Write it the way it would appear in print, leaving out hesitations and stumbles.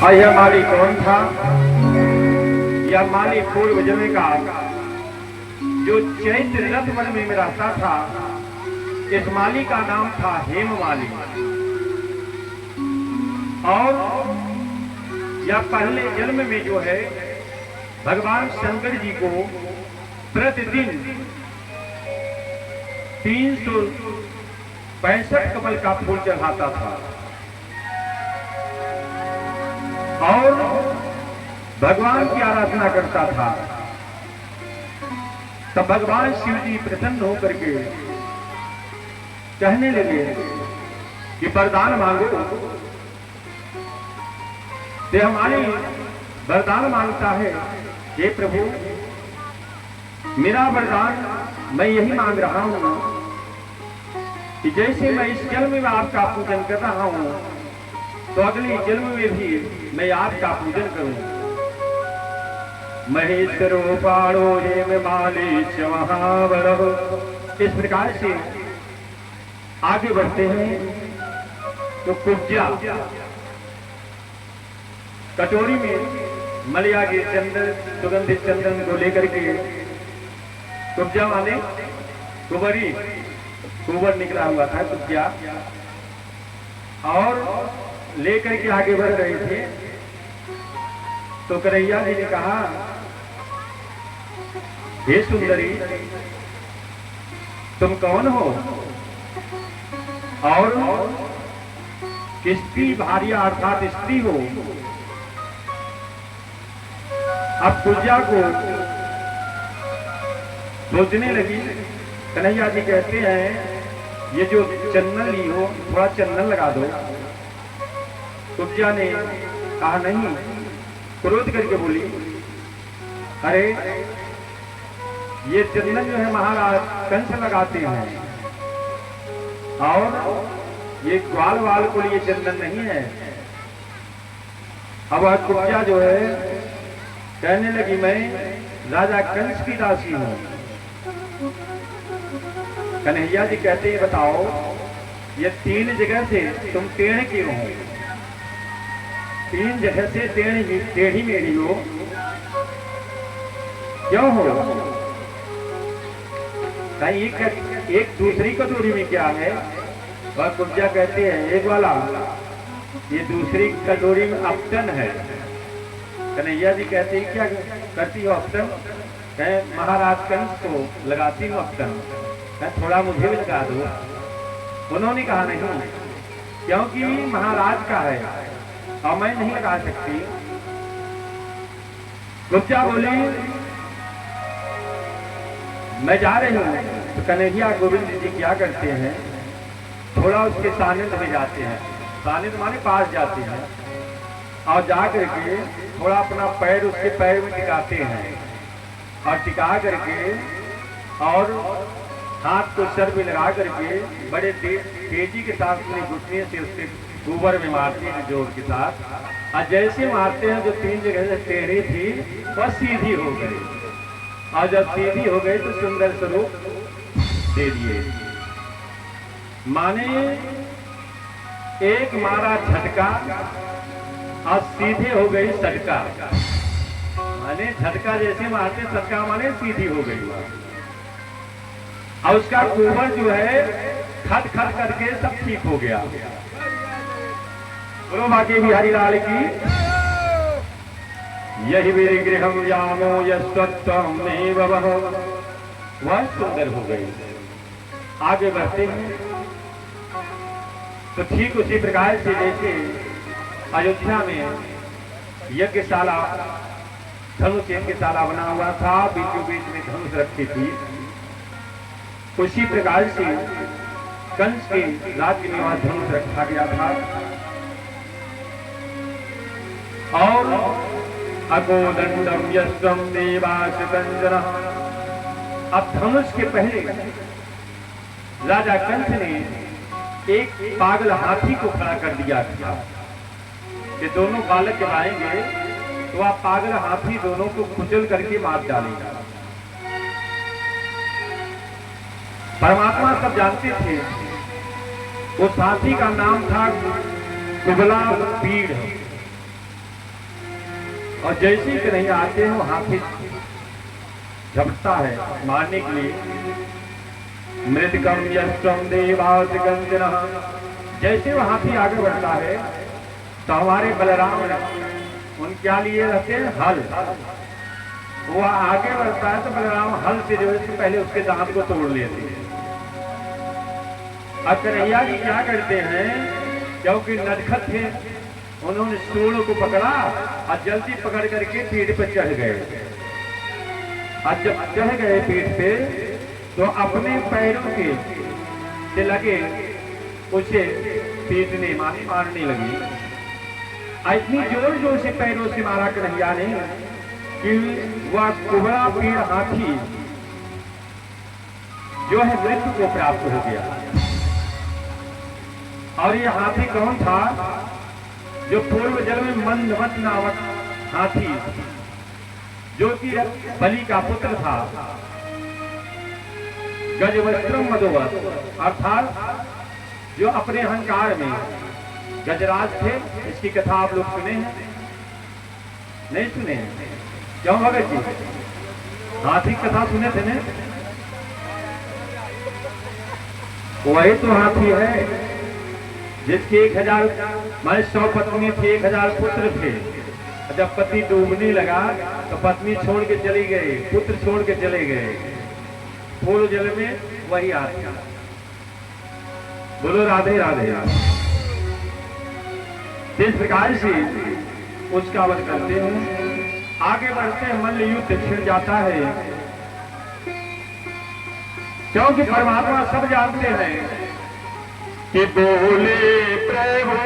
और यह माली कौन था? यह माली पूर्व जन्म का जो चैत्र रथ वन में रहता था, इस माली का नाम था हेम माली। और यह पहले जन्म में जो है भगवान शंकर जी को प्रतिदिन 365 कमल का फूल चढ़ाता था और भगवान की आराधना करता था। तब भगवान शिव जी प्रसन्न होकर के कहने लगे कि वरदान मांगो। देहमाली वरदान मांगता है, हे प्रभु मेरा वरदान मैं यही मांग रहा हूं कि जैसे मैं इस जन्म में आपका पूजन कर रहा हूं तो अगले जन्म में भी मैं आपका पूजन करूं। महेश्वरो पाणो हेम माली च महाबलः। इस प्रकार से आगे बढ़ते हैं तो कुब्जा कटोरी में मलिया के चंदन सुगंधित चंदन को लेकर के, कुब्जा माने कुबरी, कुबर निकला हुआ था कुब्जा, और लेकर के आगे बढ़ रहे थे तो करैया जी ने कहा, हे सुंदरी तुम कौन हो और किसकी भार्या अर्थात स्त्री हो? अब पूजा को सोचने लगी। कन्हैया जी कहते हैं ये जो चंदन ली हो थोड़ा चंदन लगा दो। कुब्जा ने कहा नहीं, क्रोध करके बोली, अरे ये चंदन जो है महाराज कंस लगाते हैं और ये ग्वाल वाल को लिए चंदन नहीं है। अब वह कुब्जा जो है कहने लगी, मैं राजा कंस की दासी हूं। कन्हैया जी कहते हैं बताओ ये 3 जगह से तुम टेढ़े क्यों हो? 3 जगह से टेढ़ी मेढ़ी हो क्यों हो? कहीं एक दूसरी कटोरी में क्या है? वह कुब्जा कहते हैं एक वाला ये दूसरी कटोरी में अपटन है। कन्हैया जी कहते हैं क्या करती हो अपटन? कहे महाराज कंस को लगाती हूँ अपटन। कहे थोड़ा मुझे भी लगा दो। उन्होंने कहा नहीं, क्योंकि महाराज का है और मैं नहीं लगा सकती। कुब्जा बोली मैं जा रही हूँ। तो कन्हैया गोविंद जी क्या करते हैं, थोड़ा उसके सानिध्य में जाते हैं, सानिध्य माने पास जाते हैं और जा करके थोड़ा अपना पैर उसके पैर में टिकाते हैं और टिका करके और हाथ को सर में लगा करके बड़े तेजी के साथ अपनी घुटने से उसके गोबर में मारते हैं जोर के साथ। और जैसे मारते हैं जो 3 जगह से टेढ़ी थी वह सीधी हो गई और जब सीधी हो गई तो सुंदर स्वरूप दे दिए। माने एक मारा झटका और सीधे हो गई सटका। माने झटका जैसे मारते सटका माने सीधी हो गई और उसका गोबर जो है खट खट करके सब ठीक हो गया। बोलो बाकी बिहारी लाल की। यही मेरे गृहम यामो यस्वत्तमेव वह सुंदर हो गई। आगे बढ़ते हैं तो ठीक उसी प्रकार से जैसे अयोध्या में यज्ञशाला धनुष यज्ञशाला बना हुआ था, बीचों बीच में धनुष रखी थी, उसी प्रकार से कंस के राज्य में वहां धनुष रखा गया था। और अगोदंडम यस्वम देवास कंजनः। अब धनुष के पहले राजा कंस ने एक पागल हाथी को खड़ा कर दिया था कि दोनों बालक जब आएंगे तो वह पागल हाथी दोनों को कुचल करके मार डालेगा। परमात्मा सब जानते थे। उस हाथी का नाम था कुबला पीड़। और जैसे ही कन्हैया आते हैं वो हाथी झपटता है मारने के लिए। मृतकम यष्टम देवास गंजना, जैसे वो हाथी आगे बढ़ता है तो हमारे बलराम उन क्या लिए रहते हैं, हल। वो आगे बढ़ता है तो बलराम हल से जो है पहले उसके दांत को तोड़ लेते हैं। अब कन्हैया जी क्या करते हैं, क्योंकि नटखट थे, उन्होंने सूढ़ को पकड़ा और जल्दी पकड़ करके पीठ पर चढ़ गए। और जब चढ़ गए पीठ पे तो अपने पैरों के से लगे उसे पीटने मारने लगी। इतनी जोर जोर से पैरों से मारा कन्हैया ने कि वह कुबड़ा पीड़ हाथी जो है मृत्यु को प्राप्त हो गया। और ये हाथी कौन था, जो पूर्व जन्म में मंदमत नामक हाथी, जो कि बलि का पुत्र था, गजवस्त्रम मदोवत, अर्थात जो अपने अहंकार में गजराज थे। इसकी कथा आप लोग सुने हैं, नहीं सुने हैं? क्यों भगत जी, हाथी कथा सुने थे ना? वही तो हाथी है जिसके 1000 माने 100 पत्नी थी, 1000 पुत्र थे। जब पति डूबने लगा तो पत्नी छोड़ के चली गई, पुत्र छोड़ के चले गए, पूर्व जल में वही हाथी। बोलो राधे राधे। इस प्रकार से उसका वध करते हैं। आगे बढ़ते हैं, मल्ल युद्ध छिड़ जाता है, क्योंकि परमात्मा सब जानते हैं कि बोले प्रभु